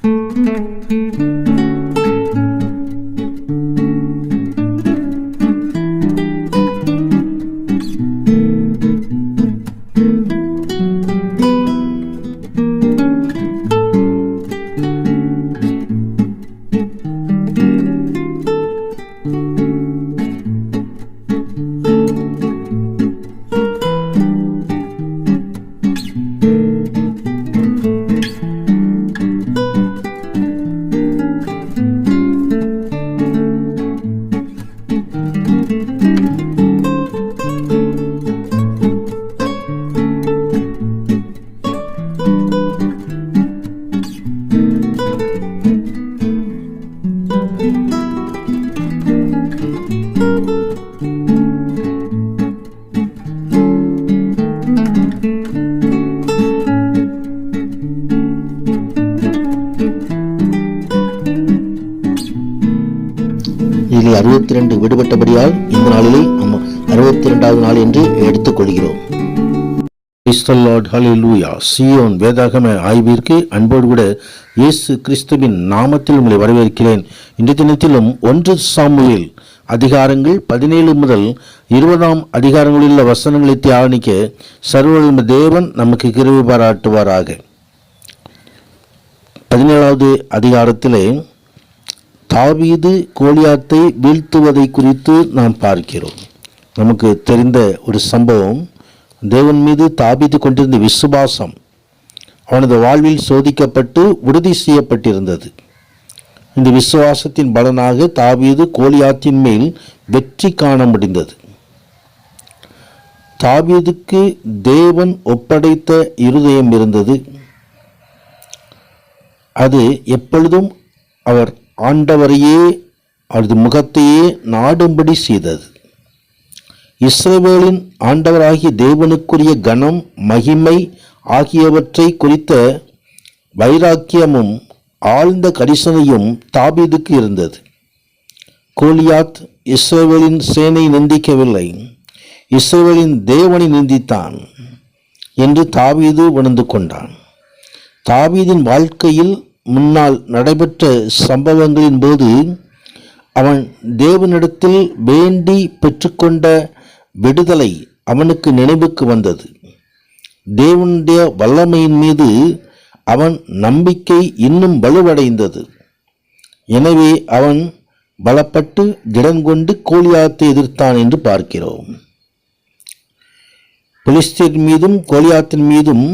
இதில் 62 விடுபட்டபடியால் இந்த நாளிலே நம்ம 62வது நாள் என்று எடுத்துக் கொள்கிறோம். சியோன் வேதாகம ஆய்விற்கு அன்போடு கூட இயேசு கிறிஸ்துவின் நாமத்தில் உங்களை வரவேற்கிறேன். இன்றைய தினத்திலும் 1 சாமுவேல் அதிகாரங்கள் 17 முதல் 20 அதிகாரங்களில் உள்ள வசனங்களை தியானிக்க சர்வவல்லமை தேவன் நமக்கு கிருபை பாராட்டுவாராக. 17வது அதிகாரத்திலே தாவீது கோலியாத்தை வீழ்த்துவதை குறித்து நாம் பார்க்கிறோம். நமக்கு தெரிந்த ஒரு சம்பவம். தேவன் மீது தாவீது கொண்டிருந்த விசுவாசம் அவனது வாழ்வில் சோதிக்கப்பட்டு உறுதி செய்யப்பட்டிருந்தது. இந்த விசுவாசத்தின் பலனாக தாவீது கோலியாத்தின் மேல் வெற்றி காண முடிந்தது. தாவீதுக்கு தேவன் ஒப்படைத்த இருதயம் இருந்தது. அது எப்பொழுதும் அவர் ஆண்டவரையே அவரது முகத்தையே நாடும்படி செய்தது. இஸ்ரவேலின் ஆண்டவராகிய தேவனுக்குரிய கனம் மகிமை ஆகியவற்றை குறித்த வைராக்கியமும் ஆழ்ந்த கரிசனையும் தாவீதுக்கு இருந்தது. கோலியாத் இஸ்ரவேலின் சேனை நிந்திக்கவில்லை, இஸ்ரவேலின் தேவனை நிந்தித்தான் என்று தாவீது உணர்ந்து கொண்டான். தாவீதின் வாழ்க்கையில் முன்னால் நடைபெற்ற சம்பவங்களின் போது அவன் தேவனிடத்தில் வேண்டி பெற்றுக்கொண்ட விடுதலை அவனுக்கு நினைவுக்கு வந்தது. தேவனுடைய வல்லமையின் மீது அவன் நம்பிக்கை இன்னும் வலுவடைந்தது. எனவே அவன் பலப்பட்டு திடன் கொண்டு கோலியாத்தை எதிர்த்தான் என்று பார்க்கிறோம். பெலிஸ்தர் மீதும் கோலியாத்தின் மீதும்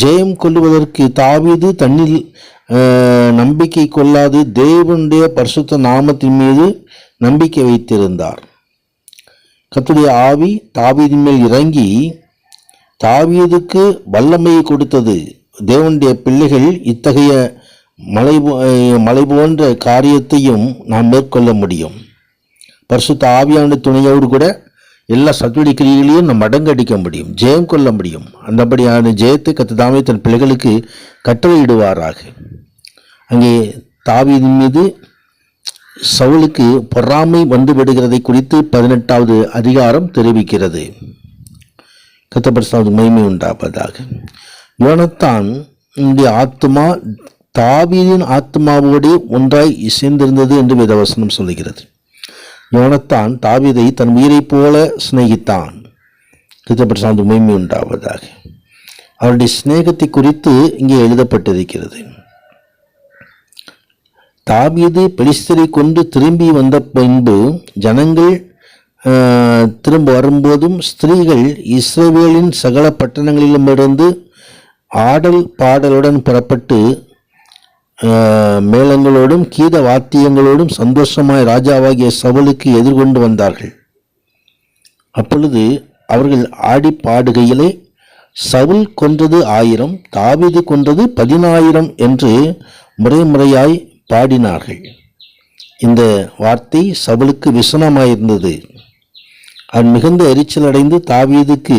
ஜெயம் கொள்ளுவதற்கு தாவீது தன்னில் நம்பிக்கை கொள்ளாது தேவனுடைய பரிசுத்த நாமத்தின் மீது நம்பிக்கை வைத்திருந்தார். கர்த்தருடைய ஆவி தாவீதின் மேல் இறங்கி தாவீதுக்கு வல்லமையை கொடுத்தது. தேவனுடைய பிள்ளைகள் இத்தகைய மலை போன்ற காரியத்தையும் நாம் மேற்கொள்ள முடியும். பரிசுத்த ஆவியான துணையோடு கூட எல்லா சத்துவடி கிரியைகளையும் நம்ம மடங்கடிக்க முடியும், ஜெயம் கொள்ள முடியும். அந்தபடியான ஜெயத்தை கர்த்தர் தன் பிள்ளைகளுக்கு கட்டளையிடுவாராக. அங்கே தாவீதின் மீது சவுலுக்கு பொறாமை வந்து விடுகிறதை குறித்து 18வது அதிகாரம் தெரிவிக்கிறது. கர்த்தர் பரிசுத்த மகிமை உண்டாவதாக. யோனத்தான் ஆத்மா தாவீதின் ஆத்மாவோடு ஒன்றாய் இசைந்திருந்தது என்று வேதவசனம் சொல்லுகிறது. யோனத்தான் தாவீதை தன் உயிரை போல சிநேகித்தான். கிறிஸ்து மகிமை உண்டாவதாக. அவருடைய சிநேகத்தை குறித்து இங்கே எழுதப்பட்டிருக்கிறது. தாவீது பெலிஸ்தரை கொண்டு திரும்பி வந்த பின்பு ஜனங்கள் திரும்ப வரும்போதும் ஸ்திரீகள் இஸ்ரவேலின் சகல பட்டணங்களிலுமிருந்து ஆடல் பாடலுடன் புறப்பட்டு மேளங்களோடும் கீத வாத்தியங்களோடும் சந்தோஷமாய் ராஜாவாகிய சவுலுக்கு எதிர்கொண்டு வந்தார்கள். அப்பொழுது அவர்கள் ஆடி பாடுகையிலே சவுல் கொன்றது 1000, தாவீது கொன்றது 10000 என்று முறையாய் பாடினார்கள். இந்த வார்த்தை சவுலுக்கு விசனமாயிருந்தது. அவன் மிகுந்த எரிச்சல் அடைந்து தாவீதுக்கு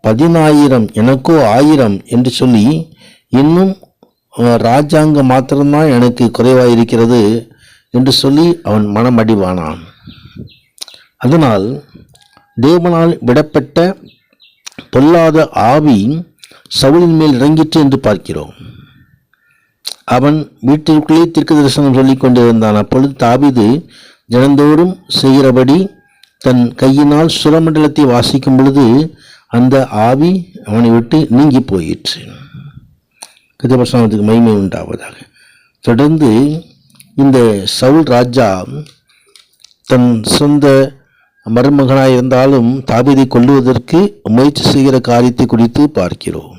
10000 எனக்கோ 1000 என்று சொல்லி, இன்னும் ராஜாங்கம் மாத்திரம்தான் எனக்கு குறைவாயிருக்கிறது என்று சொல்லி அவன் மனமடிவானான். அதனால் தேவனால் விடப்பட்ட பொல்லாத ஆவி சவுலின் மேல் இறங்கிற்று என்று பார்க்கிறோம். அவன் வீட்டிற்குள்ளே தீர்க்க தரிசனம் சொல்லிக் கொண்டிருந்தான். அப்பொழுது தாவீது தினந்தோறும் செய்கிறபடி தன் கையினால் சுரமண்டலத்தை வாசிக்கும் பொழுது அந்த ஆவி அவனை விட்டு நீங்கி போயிற்று. கர்த்தருக்கு மகிமை உண்டாவதாக. தொடர்ந்து இந்த சவுல் ராஜா தன் சொந்த மருமகனாய் இருந்தாலும் தாவீதை கொல்லுவதற்கு முயற்சி செய்கிற காரியத்தை குறித்து பார்க்கிறோம்.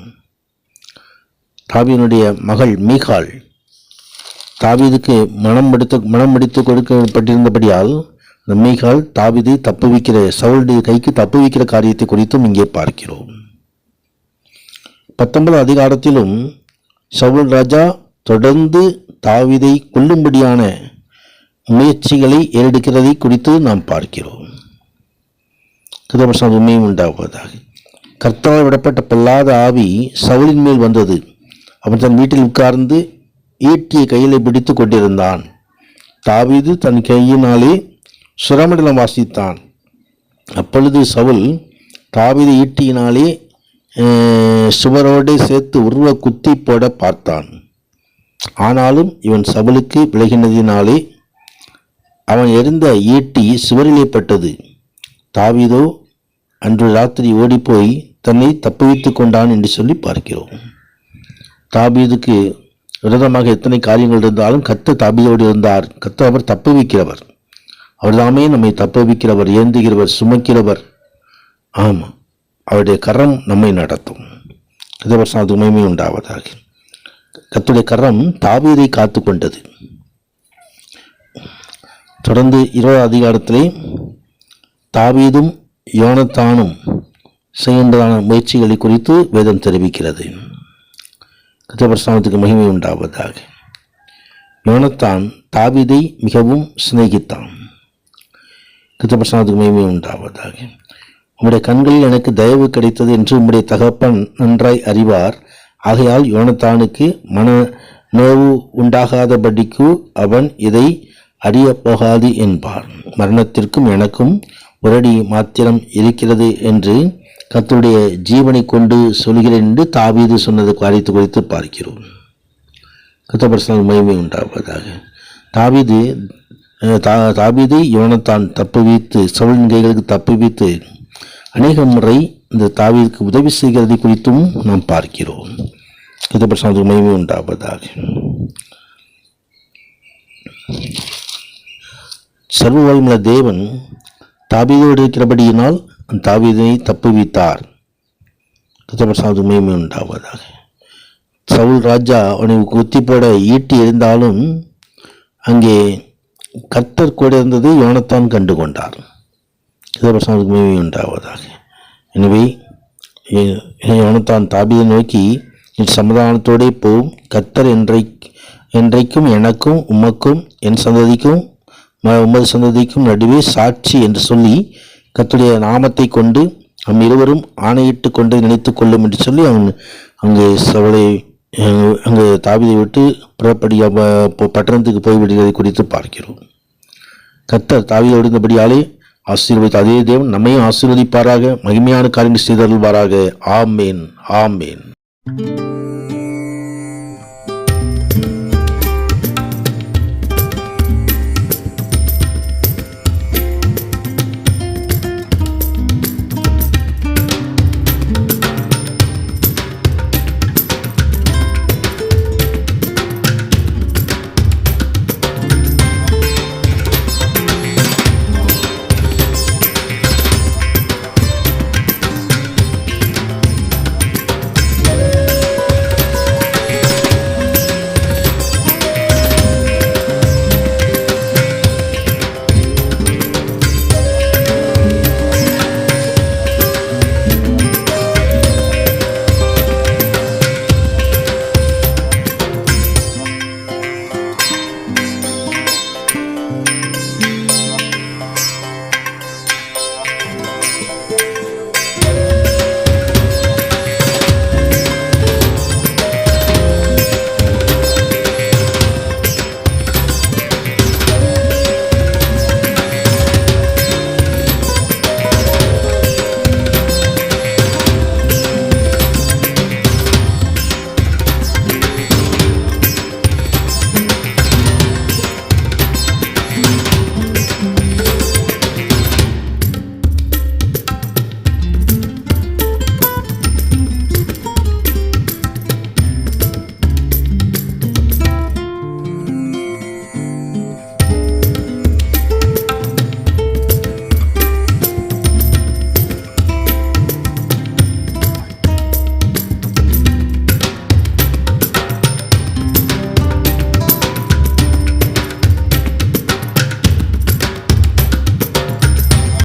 தாவீதுடைய மகள் மீகாள் தாவீதுக்கு மனம் முடித்து கொடுக்கப்பட்டிருந்தபடியால் அந்த மீகாள் தாவீதை தப்புவிக்கிற சவுளுடைய கைக்கு தப்புவிக்கிற காரியத்தை குறித்தும் இங்கே பார்க்கிறோம். 19 அதிகாரத்திலும் சவுல் ராஜா தொடர்ந்து தாவீதை கொல்லும்படியான முயற்சிகளை ஏறெடுக்கிறதை குறித்து நாம் பார்க்கிறோம். கர்த்தருக்கு உண்மையும் உண்டாவதாக. கர்த்தரால் விடப்பட்ட பொல்லாத ஆவி சவுலின் மேல் வந்தது. அவன் தன் வீட்டில் உட்கார்ந்து ஈட்டியை கையில் பிடித்து கொண்டிருந்தான். தாவீது தன் கையினாலே சுரமண்டலம் வாசித்தான். அப்பொழுது சவுல் தாவீது ஈட்டியினாலே சுவரோடு சேர்த்து உருவ குத்தி போட பார்த்தான். ஆனாலும் இவன் சவுலுக்கு விலகினதினாலே அவன் எறிந்த ஈட்டி சுவரிலே பட்டது. தாவீதோ அன்று ராத்திரி ஓடிப்போய் தன்னை தப்புவித்து கொண்டான் என்று சொல்லி பார்க்கிறோம். தாவீதுக்கு விரோதமாக எத்தனை காரியங்கள் இருந்தாலும் கர்த்தர் தாவீதோடு இருந்தார். கர்த்தர் அவர் தப்புவிக்கிறவர். அவர்தாமே நம்மை தப்புவிக்கிறவர், ஏந்துகிறவர், சுமக்கிறவர். ஆமாம், அவருடைய கரம் நம்மை நடத்தும். கர்த்தருக்கு மகிமை உண்டாவதாக. கர்த்தருடைய கரம் தாவீதை காத்து கொண்டது. தொடர்ந்து 20 அதிகாரத்திலே தாவீதும் யோனத்தானும் செய்கின்றதான முயற்சிகளை குறித்து வேதம் தெரிவிக்கிறது. கர்த்தருக்கு மகிமை உண்டாவதாக. யோனத்தான் தாவீதை மிகவும் சிநேகித்தான். கர்த்தருக்கு மகிமை உண்டாவதாக. உம்முடைய கண்களில் எனக்கு தயவு கிடைத்தது என்று உம்முடைய தகப்பன் நன்றாய் அறிவார். ஆகையால் யோனத்தானுக்கு மன நோவு உண்டாகாதபடிக்கு அவன் இதை அறிய போகாது என்பார். மரணத்திற்கும் எனக்கும் ஒரடி மாத்திரம் இருக்கிறது என்று கர்த்தருடைய ஜீவனை கொண்டு சொல்கிறேன் என்று தாவீது சொன்னது காரியத்தை குறித்து பார்க்கிறோம். கர்த்தருக்கு மகிமை உண்டாவதாக. தாவீதை யோனத்தான் தப்புவித்து சவுலின் கைகளுக்கு தப்புவித்து அநேக முறை இந்த தாவீதுக்கு உதவி செய்கிறதை குறித்தும் நாம் பார்க்கிறோம். கர்த்தருக்கு மகிமை உண்டாவதாக. சர்வ வல்லமையுள்ள தேவன் தாவீதோடு இருக்கிறபடியினால் தாவீதை தப்புவித்தார். கர்த்தருக்கு மகிமை உண்டாவதாக. சவுல் ராஜா அவனை குத்தி போட ஈட்டி இருந்தாலும் அங்கே கர்த்தர் கூட இருந்தது யோனத்தான் கண்டு கொண்டார். கர்த்தருக்கு மகிமை உண்டாவதாக. எனவே யோனத்தான் தாவீதை நோக்கி சமாதானத்தோடே போம், கர்த்தர் என்றைக்கும் எனக்கும் உமக்கும் என் சந்ததிக்கும் உமது சந்ததிக்கும் நடுவே சாட்சி என்று சொல்லி கர்த்தருடைய நாமத்தை கொண்டு நம் இருவரும் ஆணையிட்டு கொண்டு நினைத்து கொள்ளும் என்று சொல்லி அங்கே தாவீதை விட்டு புறப்படிய பட்டணத்துக்கு போய்விடுவதை குறித்து பார்க்கிறோம். கர்த்தர் தாவீதை இருந்தபடியாலே ஆசீர்வதித்த அதே தேவன் நம்மையும் ஆசீர்வதிப்பாராக, மகிமையான காரியங்கள் செய்தருள்வாராக. ஆமேன், ஆமேன்.